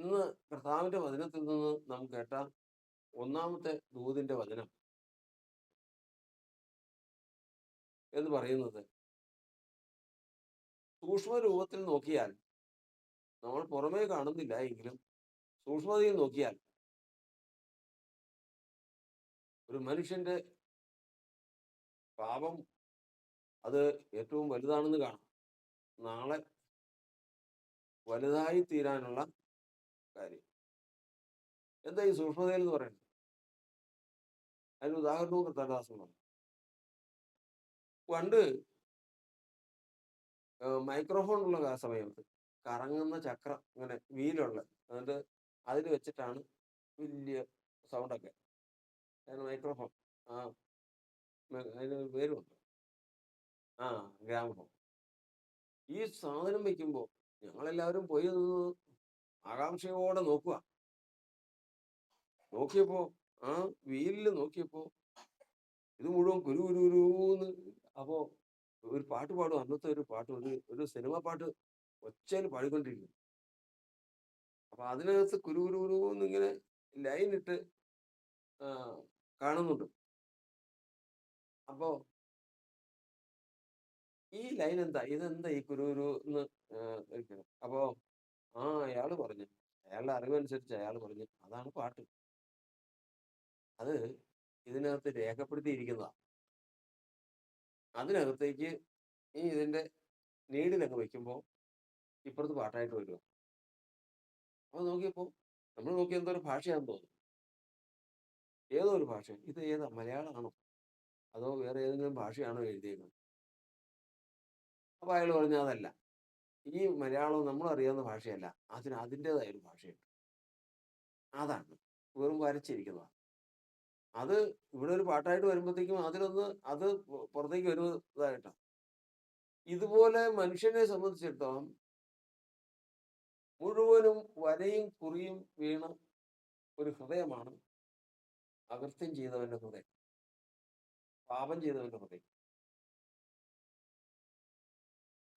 ഇന്ന് കർത്താവിന്റെ വചനത്തിൽ നിന്ന് നാം കേട്ട ഒന്നാമത്തെ ദൂതിന്റെ വചനം എന്ന് പറയുന്നത്, സൂക്ഷ്മ രൂപത്തിൽ നോക്കിയാൽ നമ്മൾ പുറമേ കാണുന്നില്ല എങ്കിലും സൂക്ഷ്മതയിൽ നോക്കിയാൽ ഒരു മനുഷ്യന്റെ പാപം അത് ഏറ്റവും വലുതാണെന്ന് കാണാം. നാളെ വലുതായി തീരാനുള്ള കാര്യം എന്താ ഈ സൂക്ഷ്മതയിൽ എന്ന് പറയുന്നത്? അതിന് ഉദാഹരണവും കർത്താദാസൻ പറഞ്ഞു. പണ്ട് മൈക്രോഫോൺ ഉള്ള സമയത്ത് കറങ്ങുന്ന ചക്രം, ഇങ്ങനെ വീലുള്ള, എന്നിട്ട് അതിൽ വെച്ചിട്ടാണ് വലിയ സൗണ്ടൊക്കെ. അതിന് മൈക്രോഫോൺ, ആ അതിന് പേരുണ്ട്, ആ ഗ്രാമഫോൺ. ഈ സാധനം വെക്കുമ്പോൾ ഞങ്ങളെല്ലാവരും പോയി നിന്ന് ആകാംക്ഷയോടെ നോക്കിയപ്പോ ആ വീലിൽ നോക്കിയപ്പോ ഇത് മുഴുവൻ കുരുന്ന്. അപ്പോ ഒരു പാട്ട് പാടും. അന്നത്തെ ഒരു പാട്ട്, ഒരു സിനിമ പാട്ട് ഒച്ചയിൽ പാടിക്കൊണ്ടിരിക്കും. അപ്പൊ അതിനകത്ത് കുരുന്ന് ഇങ്ങനെ ലൈൻ ഇട്ട് കാണുന്നുണ്ട്. അപ്പോ ഈ ലൈൻ എന്താ, ഇതെന്താ ഈ കുരുന്ന് ഇരിക്കണം. അപ്പോ അയാള് പറഞ്ഞു, അയാളുടെ അറിവനുസരിച്ച് അയാൾ പറഞ്ഞു, അതാണ് പാട്ട്. അത് ഇതിനകത്ത് രേഖപ്പെടുത്തിയിരിക്കുന്നതാ. അതിനകത്തേക്ക് ഇതിന്റെ നീഡിലൊക്കെ വെക്കുമ്പോൾ ഇപ്പുറത്ത് പാട്ടായിട്ട് വരിക. അപ്പൊ നോക്കിയപ്പോ നമ്മൾ നോക്കിയ എന്തോ ഒരു ഭാഷയാണെന്ന് തോന്നുന്നു. ഏതോ ഒരു ഭാഷ. ഇത് ഏതാ, മലയാളമാണോ അതോ വേറെ ഏതെങ്കിലും ഭാഷയാണോ എഴുതിയേക്കുന്നത്? അപ്പൊ അയാൾ പറഞ്ഞു, അതല്ല, ഈ മലയാളം നമ്മൾ അറിയാവുന്ന ഭാഷയല്ല, അതിന് അതിൻ്റെതായ ഒരു ഭാഷയുണ്ട്, അതാണ് വെറും വരച്ചിരിക്കുന്നതാണ്. അത് ഇവിടെ ഒരു പാട്ടായിട്ട് വരുമ്പോഴത്തേക്കും അത് പുറത്തേക്ക് വരുന്നതായിട്ടാണ്. ഇതുപോലെ മനുഷ്യനെ സംബന്ധിച്ചിടത്തോളം മുഴുവനും വരയും കുറിയും വീണ ഒരു ഹൃദയമാണ് അകൃത്യം ചെയ്തവന്റെ ഹൃദയം, പാപം ചെയ്തവന്റെ ഹൃദയം.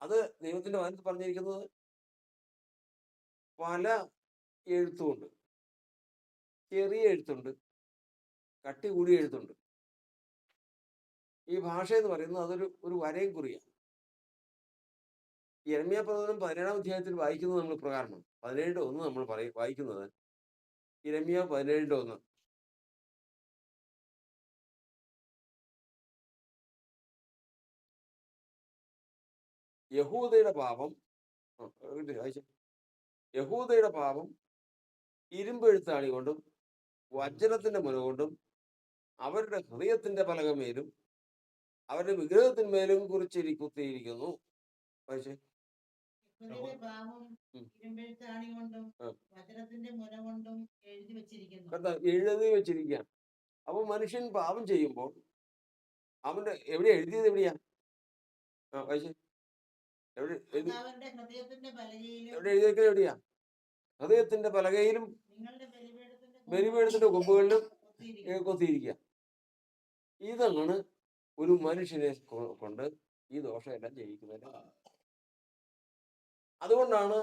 അത് ദൈവത്തിന്റെ വചനത്തിൽ പറഞ്ഞിരിക്കുന്നത് പല എഴുത്തുമുണ്ട്. ചെറിയ എഴുത്തുണ്ട്, കട്ടി കൂടിയ എഴുത്തുണ്ട്. ഈ ഭാഷ എന്ന് പറയുന്നത് അതൊരു വരയും കുറിയാണ്. യിരെമ്യാ പ്രവചനം 17-ാം അധ്യായത്തിൽ വായിക്കുന്നത് നമ്മൾ പ്രകാരമാണ്. 17:1 നമ്മൾ വായിക്കുന്നത്. യിരെമ്യാ 17:1. യഹൂദയുടെ പാപം, യഹൂദയുടെ പാപം ഇരുമ്പെഴുത്താണി കൊണ്ടും വജ്രത്തിന്റെ മുന കൊണ്ടും അവരുടെ ഹൃദയത്തിന്റെ പലകമേലും അവരുടെ വിഗ്രഹത്തിന്മേലും കുത്തിയിരിക്കുന്നു. വായിച്ചേ. എഴുതി വെച്ചിരിക്കുകയാണ്. അപ്പൊ മനുഷ്യൻ പാപം ചെയ്യുമ്പോൾ അവന്റെ എവിടെയാ എഴുതിയത്? എവിടെയാ? വായിച്ചേ. എവിടെ എഴുതിയേക്കുന്നത്? എവിടെയാ? ഹൃദയത്തിന്റെ പലകയിലും ബലിപീഠത്തിന്റെ കൊമ്പുകളിലും കൊത്തിയിരിക്കുക. ഇതാണ് ഒരു മനുഷ്യനെ കൊണ്ട് ഈ ദോഷമെല്ലാം ചെയ്യിക്കുന്നതിന്റെ കാരണം. അതുകൊണ്ടാണ്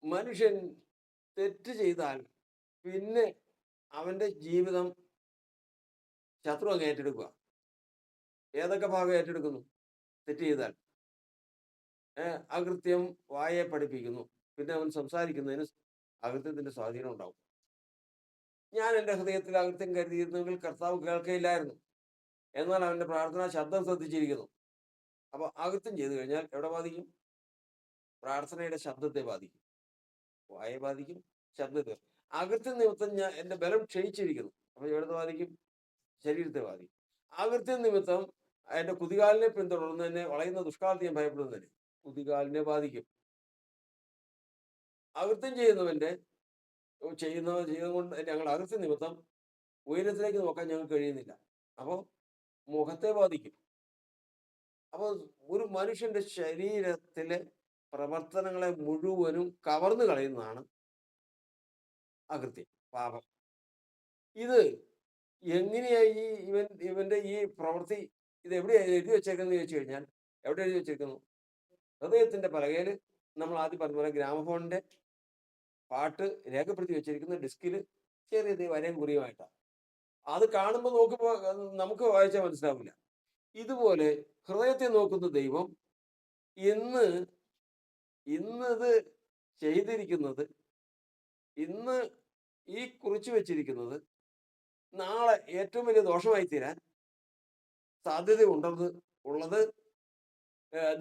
മനുഷ്യൻ തെറ്റ് ചെയ്താൽ പിന്നെ അവന്റെ ജീവിതം ശത്രു അങ്ങ് ഏറ്റെടുക്കുക. ഏതൊക്കെ ഭാഗം ഏറ്റെടുക്കുന്നു? തെറ്റ് ചെയ്താൽ അകൃത്യം വായെ പഠിപ്പിക്കുന്നു. പിന്നെ അവൻ സംസാരിക്കുന്നതിന് അകൃത്യത്തിന്റെ സ്വാധീനം ഉണ്ടാവും. ഞാൻ എൻ്റെ ഹൃദയത്തിൽ അകൃത്യം കരുതിയിരുന്നെങ്കിൽ കർത്താവ് കേൾക്കയില്ലായിരുന്നു, എന്നാൽ അവന്റെ പ്രാർത്ഥന ശബ്ദം ശ്രദ്ധിച്ചിരിക്കുന്നു. അപ്പൊ അകൃത്യം ചെയ്തു കഴിഞ്ഞാൽ എവിടെ ബാധിക്കും? പ്രാർത്ഥനയുടെ ശബ്ദത്തെ ബാധിക്കും, വായെ ബാധിക്കും, ശബ്ദത്തെ. അകൃത്യം നിമിത്തം എന്റെ ബലം ക്ഷയിച്ചിരിക്കുന്നു, അപ്പൊ എവിടെ ബാധിക്കും? ശരീരത്തെ ബാധിക്കും. അകൃത്യം നിമിത്തം എന്റെ കുതികാലിനെ പിന്തുടർന്ന് വളയുന്ന ദുഷ്കാലത്തെ ഞാൻ ഭയപ്പെടുന്നതിന് കുതികാലിനെ ബാധിക്കും. അകൃത്യം ചെയ്യുന്നവന്റെ ചെയ്തത് കൊണ്ട് ഞങ്ങൾ അകൃത്യ നിമിത്തം ഉയരത്തിലേക്ക് നോക്കാൻ ഞങ്ങൾക്ക് കഴിയുന്നില്ല, അപ്പോൾ മുഖത്തെ ബാധിക്കും. അപ്പോൾ ഒരു മനുഷ്യന്റെ ശരീരത്തിലെ പ്രവർത്തനങ്ങളെ മുഴുവനും കവർന്നു കളയുന്നതാണ് അകൃത്യം, പാപം. ഇത് എങ്ങനെയായി ഇവന്റെ ഈ പ്രവൃത്തി ഇത് എവിടെയാ എഴുതി വെച്ചേക്കുന്നത് ചോദിച്ചു കഴിഞ്ഞാൽ, എവിടെ എഴുതി വെച്ചേക്കുന്നു? ഹൃദയത്തിന്റെ പലകയിൽ. നമ്മൾ ആദ്യം പറഞ്ഞ പോലെ ഗ്രാമഫോണിന്റെ പാട്ട് രേഖപ്പെടുത്തി വെച്ചിരിക്കുന്ന ഡിസ്കിൽ ചെറിയ വരയും കുറിയുമായിട്ടാണ്. അത് കാണുമ്പോൾ നോക്കുമ്പോൾ നമുക്ക് വായിച്ചാൽ മനസ്സിലാവില്ല. ഇതുപോലെ ഹൃദയത്തെ നോക്കുന്ന ദൈവം ഇന്ന് ഇന്നത് ചെയ്തിരിക്കുന്നത്, ഇന്ന് ഈ കുറിച്ചു വെച്ചിരിക്കുന്നത് നാളെ ഏറ്റവും വലിയ ദോഷമായി തീരാൻ സാധ്യത ഉള്ളത്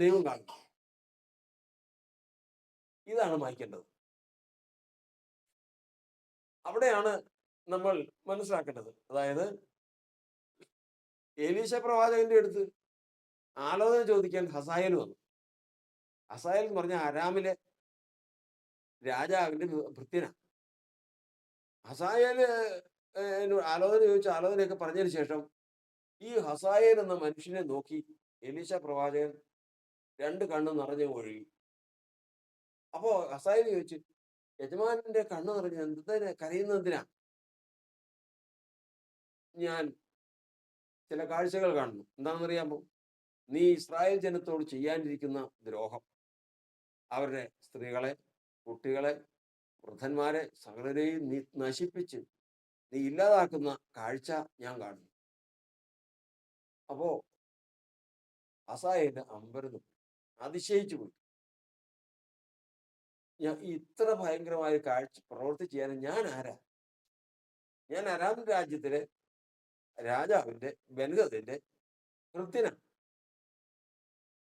ദൈവം കാണും. ഇതാണ് വായിക്കേണ്ടത്. അവിടെയാണ് നമ്മൾ മനസ്സിലാക്കേണ്ടത്. അതായത് എലീശ പ്രവാചകന്റെ അടുത്ത് ആലോചന ചോദിക്കാൻ ഹസായേൽ വന്നു. ഹസായേൽ എന്ന് പറഞ്ഞ അരാമിലെ രാജാവിന്റെ ഭൃത്യനാണ്. ഹസായേല് ആലോചന ചോദിച്ച ആലോചനയൊക്കെ പറഞ്ഞതിന് ശേഷം ഈ ഹസായേൽ എന്ന മനുഷ്യനെ നോക്കി എലീശ പ്രവാചകൻ രണ്ട് കണ്ണ് നിറഞ്ഞു ഒഴുകി. അപ്പോ ഹസായേൽ ചോദിച്ചു, യജമാനന്റെ കണ്ണ് നിറഞ്ഞ എന്തിനാ കരയുന്നതിനാ? ഞാൻ ചില കാഴ്ചകൾ കാണുന്നു. എന്താണെന്നറിയാമോ? നീ ഇസ്രായേൽ ജനത്തോട് ചെയ്യാനിരിക്കുന്ന ദ്രോഹം, അവരുടെ സ്ത്രീകളെ, കുട്ടികളെ, വൃദ്ധന്മാരെ സകലരെയും നീ നശിപ്പിച്ച് നീ ഇല്ലാതാക്കുന്ന കാഴ്ച ഞാൻ കാണുന്നു. അപ്പോ ഹസായേൽ അമ്പരന്നു, അതിശയിച്ചു പോയി. ഇത്ര ഭയങ്കരമായ കാഴ്ച പ്രവൃത്തി ചെയ്യാൻ ഞാൻ ആരാ? ഞാൻ അരാം രാജ്യത്തിലെ രാജാവിന്റെ ബെൻഹദദിന്റെ ഭൃത്യനാണ്.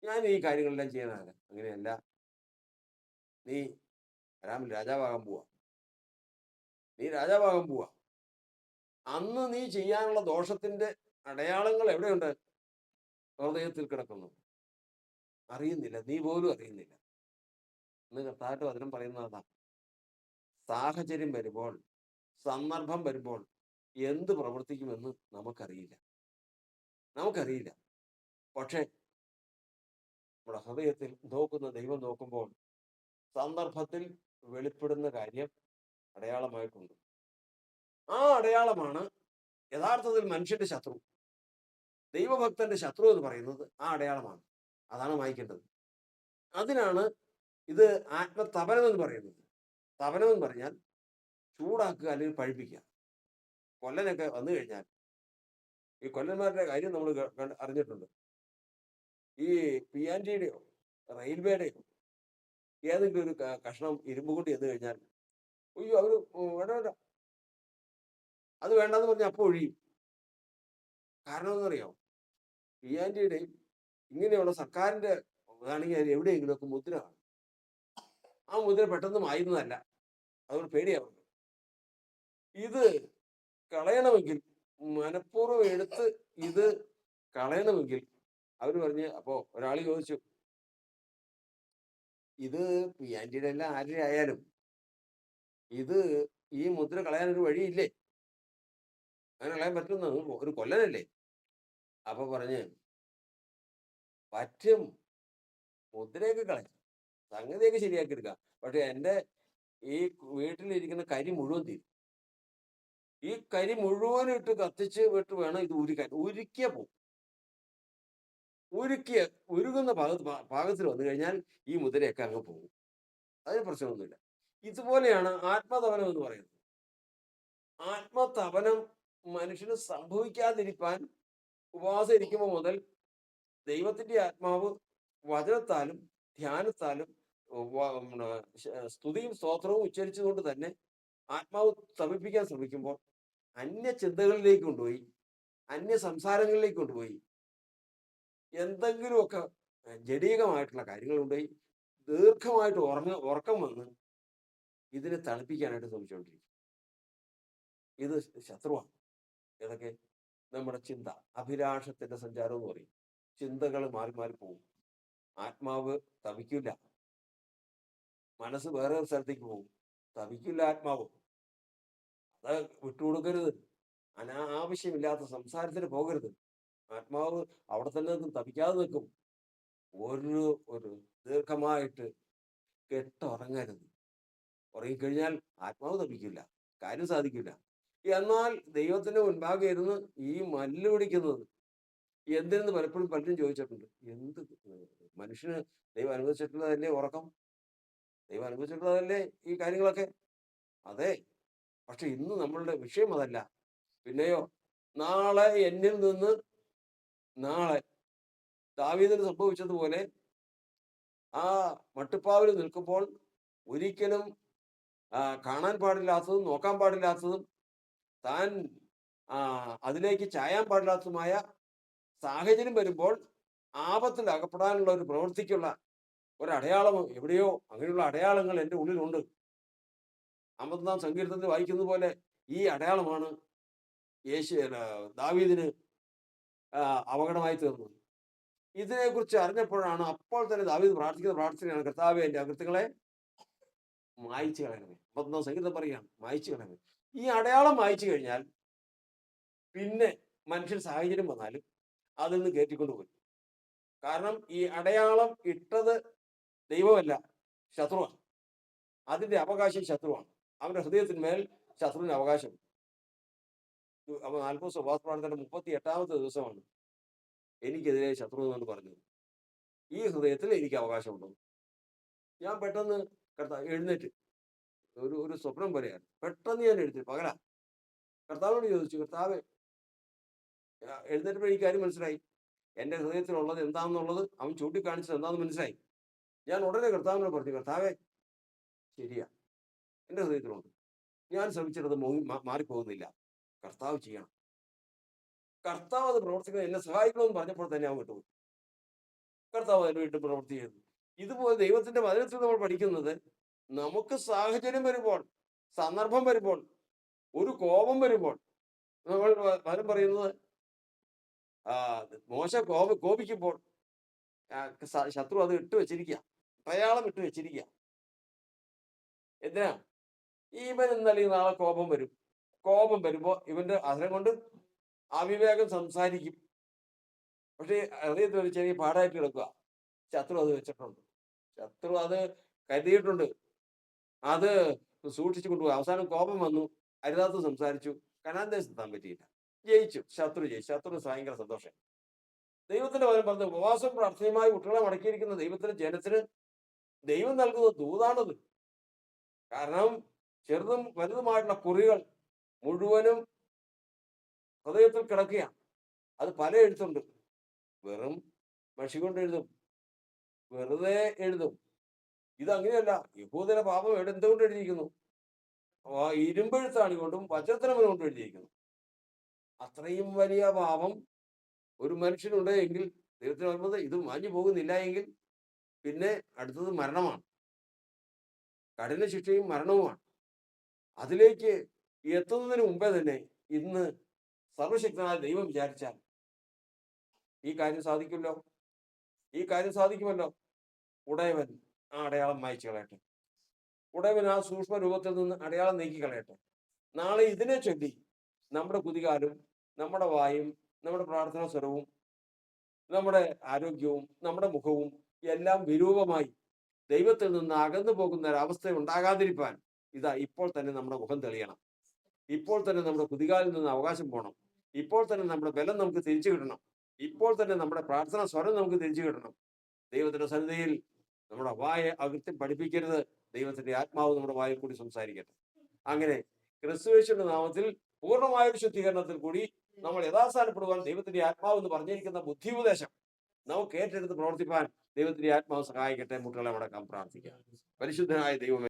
ഞാൻ ഈ കാര്യങ്ങളെല്ലാം ചെയ്യാനാരാ? അങ്ങനെയല്ല, നീ അരാമിൽ രാജാവാകാൻ പോവാ. നീ രാജാവാകാൻ പോവാ. അന്ന് നീ ചെയ്യാനുള്ള ദോഷത്തിന്റെ അടയാളങ്ങൾ എവിടെയുണ്ട്? ഹൃദയത്തിൽ കിടക്കുന്നു. അറിയുന്നില്ല, നീ പോലും അറിയുന്നില്ല. എന്ന് കർത്താവിന്റെ വചനം പറയുന്നതാ. സാഹചര്യം വരുമ്പോൾ, സന്ദർഭം വരുമ്പോൾ എന്ത് പ്രവർത്തിക്കുമെന്ന് നമുക്കറിയില്ല. പക്ഷെ നമ്മുടെ ഹൃദയത്തിൽ നോക്കുന്ന ദൈവം നോക്കുമ്പോൾ സന്ദർഭത്തിൽ വെളിപ്പെടുന്ന കാര്യം അടയാളമായിട്ടുണ്ട്. ആ അടയാളമാണ് യഥാർത്ഥത്തിൽ മനുഷ്യന്റെ ശത്രു. ദൈവഭക്തന്റെ ശത്രു എന്ന് പറയുന്നത് ആ അടയാളമാണ്. അതാണ് വായിക്കേണ്ടത്. അതിനാണ് ഇത് ആത്മതപനം എന്ന് പറയുന്നത്. തപനം എന്ന് പറഞ്ഞാൽ ചൂടാക്കുക അല്ലെങ്കിൽ പഴിപ്പിക്കുക. കൊല്ലനൊക്കെ വന്നു കഴിഞ്ഞാൽ, ഈ കൊല്ലന്മാരുടെ കാര്യം നമ്മൾ അറിഞ്ഞിട്ടുണ്ട്. ഈ പിയാൻജിയുടെയോ റെയിൽവേയുടെയോ ഏതെങ്കിലും ഒരു കഷ്ണം ഇരുമ്പ് കൊണ്ട് ചെന്ന് കഴിഞ്ഞാൽ, അയ്യോ അവര് വേണ്ട, അത് വേണ്ടെന്ന് പറഞ്ഞാൽ അപ്പോൾ ഒഴിയും. കാരണം എന്നറിയാമോ? പിയാൻജിയുടെയും ഇങ്ങനെയുള്ള സർക്കാരിന്റെ ആണെങ്കിൽ എവിടെയെങ്കിലും ഒക്കെ മുദ്ര കാണും. ആ മുദ്ര പെട്ടെന്ന് മായുന്നതല്ല, അതുകൊണ്ട് പേടിയാവുന്നു. ഇത് കളയണമെങ്കിൽ, മനഃപൂർവ്വം എടുത്ത് ഇത് കളയണമെങ്കിൽ അവര് പറഞ്ഞ്, അപ്പോ ഒരാൾ ചോദിച്ചു, ഇത് പിയാൻജിയുടെ എല്ലാം ആരുടെ ആയാലും ഇത് ഈ മുദ്ര കളയാനൊരു വഴിയില്ലേ? അങ്ങനെ കളയാൻ പറ്റുന്ന ഒരു കൊല്ലനല്ലേ? അപ്പൊ പറഞ്ഞ്, പറ്റും, മുദ്രയൊക്കെ കളയാം, സംഗതിയൊക്കെ ശരിയാക്കി എടുക്കാം. പക്ഷെ എൻ്റെ ഈ വീട്ടിലിരിക്കുന്ന കരി മുഴുവൻ തീരും. ഈ കരി മുഴുവനും ഇട്ട് കത്തിച്ച് വിട്ട് വേണം ഇത് ഉരുക്കാൻ. ഉരുക്കിയ പോകും. ഉരുകുന്ന പാകത്തിൽ വന്നു കഴിഞ്ഞാൽ ഈ മുദ്രയൊക്കെ അങ്ങ് പോകും. അതിന് പ്രശ്നമൊന്നുമില്ല. ഇതുപോലെയാണ് ആത്മതപനം എന്ന് പറയുന്നത്. ആത്മതപനം മനുഷ്യന് സംഭവിക്കാതിരിക്കാൻ ഉപവാസം ഇരിക്കുമ്പോൾ മുതൽ ദൈവത്തിന്റെ ആത്മാവ് വചനത്താലും ധ്യാനത്താലും സ്തുതിയും സ്തോത്രവും ഉച്ചരിച്ചുകൊണ്ട് തന്നെ ആത്മാവ് തപിപ്പിക്കാൻ ശ്രമിക്കുമ്പോൾ അന്യ ചിന്തകളിലേക്ക് കൊണ്ടുപോയി, അന്യ സംസാരങ്ങളിലേക്ക് കൊണ്ടുപോയി, എന്തെങ്കിലുമൊക്കെ ജഡീകമായിട്ടുള്ള കാര്യങ്ങളുണ്ടായി ദീർഘമായിട്ട് ഉറക്കം വന്ന് ഇതിനെ തണുപ്പിക്കാനായിട്ട് ശ്രമിച്ചുകൊണ്ടിരിക്കും. ഇത് ശത്രുവാണ്. ഏതൊക്കെ? നമ്മുടെ ചിന്ത, അഭിലാഷത്തിന്റെ സഞ്ചാരം എന്ന് പറയും. ചിന്തകൾ മാറി മാറി പോകും. ആത്മാവ് തപിക്കില്ല, മനസ്സ് വേറെ ഒരു സ്ഥലത്തേക്ക് പോകും. തപിക്കില്ല ആത്മാവ്. അത് വിട്ടുകൊടുക്കരുത്. അനാവശ്യമില്ലാത്ത സംസാരത്തിന് പോകരുത്. ആത്മാവ് അവിടെ തന്നെ തപിക്കാതെ നിൽക്കും. ഒരു ദീർഘമായിട്ട് കെട്ടുറങ്ങരുത്. ഉറങ്ങിക്കഴിഞ്ഞാൽ ആത്മാവ് തപിക്കില്ല, കാര്യം സാധിക്കില്ല. എന്നാൽ ദൈവത്തിന്റെ മുൻപാകെ ഇരുന്ന് ഈ മല്ല് പിടിക്കുന്നത് എന്തിനെന്ന് പലപ്പോഴും പലരും ചോദിച്ചിട്ടുണ്ട്. എന്ത് മനുഷ്യന് ദൈവം അനുവദിച്ചിട്ടുള്ളതല്ലേ ഉറക്കം? ദൈവം അനുവദിച്ചിട്ടുള്ളതല്ലേ ഈ കാര്യങ്ങളൊക്കെ? അതെ. പക്ഷെ ഇന്ന് നമ്മളുടെ വിഷയം അതല്ല. പിന്നെയോ, നാളെ എന്നിൽ നിന്ന് നാളെ ദാവീദിന് സംഭവിച്ചതുപോലെ ആ മട്ടുപ്പാവിൽ നിൽക്കുമ്പോൾ ഒരിക്കലും കാണാൻ പാടില്ലാത്തതും നോക്കാൻ പാടില്ലാത്തതും താൻ അതിലേക്ക് ചായാൻ പാടില്ലാത്തതുമായ സാഹചര്യം വരുമ്പോൾ ആപത്തിൽ അകപ്പെടാനുള്ള ഒരു പ്രവൃത്തിക്കുള്ള ഒരടയാളം എവിടെയോ അങ്ങനെയുള്ള അടയാളങ്ങൾ എൻ്റെ ഉള്ളിലുണ്ട്. 51-ാം സങ്കീർത്തനത്തിൽ വായിക്കുന്നത് പോലെ ഈ അടയാളമാണ് ദാവീദിന് അപകടമായി തീർന്നത്. ഇതിനെക്കുറിച്ച് അറിഞ്ഞപ്പോഴാണ് അപ്പോൾ തന്നെ ദാവീദ് പ്രാർത്ഥിക്കുന്ന പ്രാർത്ഥനയാണ്, കർത്താവേ എൻ്റെ അകൃത്യങ്ങളെ മായിച്ചു കളയണമേ. 51-ാം സങ്കീർത്തനം പറയുകയാണ്, മായിച്ചു കളയണമേ. ഈ അടയാളം മായിച്ചു കഴിഞ്ഞാൽ പിന്നെ മനുഷ്യൻ സാഹചര്യം വന്നാലും അതിൽ നിന്ന് കയറ്റിക്കൊണ്ടുപോയി. കാരണം ഈ അടയാളം ഇട്ടത് ദൈവമല്ല, ശത്രുവാണ്. അതിന്റെ അവകാശം ശത്രുവാണ്. അവന്റെ ഹൃദയത്തിന്മേൽ ശത്രുവിന് അവകാശം. അപ്പൊ 40 ഉപവാസ പ്രാർത്ഥനയുടെ 38-ാമത്തെ ദിവസമാണ് എനിക്കെതിരെ ശത്രു എന്ന് പറഞ്ഞത്. ഈ ഹൃദയത്തിൽ എനിക്ക് അവകാശമുണ്ടോ? ഞാൻ പെട്ടെന്ന് എഴുന്നേറ്റ് ഒരു സ്വപ്നം പോലെയാണ്. പെട്ടെന്ന് ഞാൻ എഴുന്നേറ്റ് പകലാ കർത്താവിനോട് ചോദിച്ചു, കർത്താവ്, എഴുന്നേറ്റപ്പോൾ എനിക്ക് കാര്യം മനസ്സിലായി. എൻ്റെ ഹൃദയത്തിലുള്ളത് എന്താണെന്നുള്ളത് അവൻ ചൂണ്ടിക്കാണിച്ചത് എന്താണെന്ന് മനസ്സിലായി. ഞാൻ ഉടനെ കർത്താവിനോട് പറഞ്ഞു, കർത്താവേ, ശരിയാ, എൻ്റെ ഹൃദയത്തിലുണ്ട്. ഞാൻ ശ്രമിച്ചിട്ടത് മാറിപ്പോകുന്നില്ല. കർത്താവ് ചെയ്യണം. കർത്താവ് അത് പ്രവർത്തിക്കുന്നത് എന്നെ സഹായിക്കണമെന്ന് പറഞ്ഞപ്പോൾ തന്നെ അവൻ വിട്ടുപോയി. കർത്താവ് അതിന് വീണ്ടും പ്രവൃത്തി ചെയ്തു. ഇതുപോലെ ദൈവത്തിന്റെ വചനത്തിൽ നമ്മൾ പഠിക്കുന്നത്, നമുക്ക് സാഹചര്യം വരുമ്പോൾ, സന്ദർഭം വരുമ്പോൾ, ഒരു കോപം വരുമ്പോൾ, നമ്മൾ വചനം പറയുന്നത് മോശ കോപിക്കുമ്പോൾ ശത്രു അത് ഇട്ട് വെച്ചിരിക്കുക, അടയാളം ഇട്ട് വെച്ചിരിക്കുക. എന്തിനാ? ഇവൻ ഇന്നലെ നാളെ കോപം വരും. കോപം വരുമ്പോൾ ഇവന്റെ അധരം കൊണ്ട് അവിവേകം സംസാരിക്കും. പക്ഷേ ഹൃദയത്തിൽ ഒരു ചെറിയ പാടായിട്ട് കിടക്കുക. ശത്രു അത് വെച്ചിട്ടുണ്ട്, ശത്രു അത് കരുതിയിട്ടുണ്ട്, അത് സൂക്ഷിച്ചു കൊണ്ടുപോയി. അവസാനം കോപം വന്നു, അരുതാത്ത് സംസാരിച്ചു, കനാൻ ദേശത്ത് എത്താൻ പറ്റിയില്ല, ജയിച്ചു. ശത്രു ജയിച്ചു. ശത്രു ഭയങ്കര സന്തോഷം. ദൈവത്തിന്റെ വചനം പറഞ്ഞത്, ഉപവാസം പ്രാർത്ഥനയുമായി കുട്ടികളെ മടക്കിയിരിക്കുന്ന ദൈവത്തിന്റെ ജനത്തിന് ദൈവം നൽകുന്ന ദൂതാണത്. കാരണം ചെറുതും വലുതുമായിട്ടുള്ള കുറികൾ മുഴുവനും ഹൃദയത്തിൽ കിടക്കുകയാണ്. അത് പല എഴുത്തുണ്ട്. വെറും മഷി കൊണ്ട് എഴുതും, വെറുതെ എഴുതും. ഇതങ്ങനെയല്ല. യഹൂദന്റെ പാപം എന്തുകൊണ്ട് എഴുതിയിരിക്കുന്നു? ഇരുമ്പെഴുത്താണ് കൊണ്ടും വജ്രത്തലമന കൊണ്ട് എഴുതിയിരിക്കുന്നു. അത്രയും വലിയ പാപം ഒരു മനുഷ്യനുണ്ട് എങ്കിൽ ദൈവത്തിന് പറയുന്നത് ഇത് മാഞ്ഞു പോകുന്നില്ല എങ്കിൽ പിന്നെ അടുത്തത് മരണമാണ്. കഠിന ശിക്ഷയും മരണവുമാണ്. അതിലേക്ക് എത്തുന്നതിന് മുമ്പേ തന്നെ ഇന്ന് സർവശക്തനായ ദൈവം വിചാരിച്ചാൽ ഈ കാര്യം സാധിക്കുമല്ലോ, ഈ കാര്യം സാധിക്കുമല്ലോ. ഉടയവൻ ആ അടയാളം മായ്ച്ചു കളയട്ടെ. ഉടയവൻ ആ സൂക്ഷ്മ രൂപത്തിൽ നിന്ന് അടയാളം നീക്കി കളയട്ടെ. നാളെ ഇതിനെ ചൊല്ലി നമ്മുടെ കുതികാലും നമ്മുടെ വായും നമ്മുടെ പ്രാർത്ഥനാ സ്വരവും നമ്മുടെ ആരോഗ്യവും നമ്മുടെ മുഖവും എല്ലാം വിരൂപമായി ദൈവത്തിൽ നിന്ന് അകന്നു പോകുന്ന ഒരവസ്ഥ ഉണ്ടാകാതിരിക്കാൻ ഇതാ ഇപ്പോൾ തന്നെ നമ്മുടെ മുഖം തെളിയണം. ഇപ്പോൾ തന്നെ നമ്മുടെ കുതികാലിൽ നിന്ന് അവകാശം പോകണം. ഇപ്പോൾ തന്നെ നമ്മുടെ ബലം നമുക്ക് തിരിച്ചു കിട്ടണം. ഇപ്പോൾ തന്നെ നമ്മുടെ പ്രാർത്ഥനാ സ്വരം നമുക്ക് തിരിച്ചു കിട്ടണം. ദൈവത്തിന്റെ സന്നിധിയിൽ നമ്മുടെ വായ അകൃത്യം പഠിപ്പിക്കരുത്. ദൈവത്തിന്റെ ആത്മാവ് നമ്മുടെ വായിൽ കൂടി സംസാരിക്കട്ടെ. അങ്ങനെ ക്രിസ്തുയേശുവിന്റെ നാമത്തിൽ പൂർണ്ണമായൊരു ശുദ്ധീകരണത്തിൽ കൂടി നമ്മൾ യഥാസ്ഥാനപ്പെടുവാൻ ദൈവത്തിന്റെ ആത്മാവ് എന്ന് പറഞ്ഞിരിക്കുന്ന ബുദ്ധിയുപദേശം നമുക്ക് ഏറ്റെടുത്ത് പ്രവർത്തിപ്പാൻ ദൈവത്തിന്റെ ആത്മാവ് സഹായിക്കട്ടെ. മുട്ടുകളെ മടക്കാൻ പ്രാർത്ഥിക്കാം. പരിശുദ്ധനായ ദൈവമേ,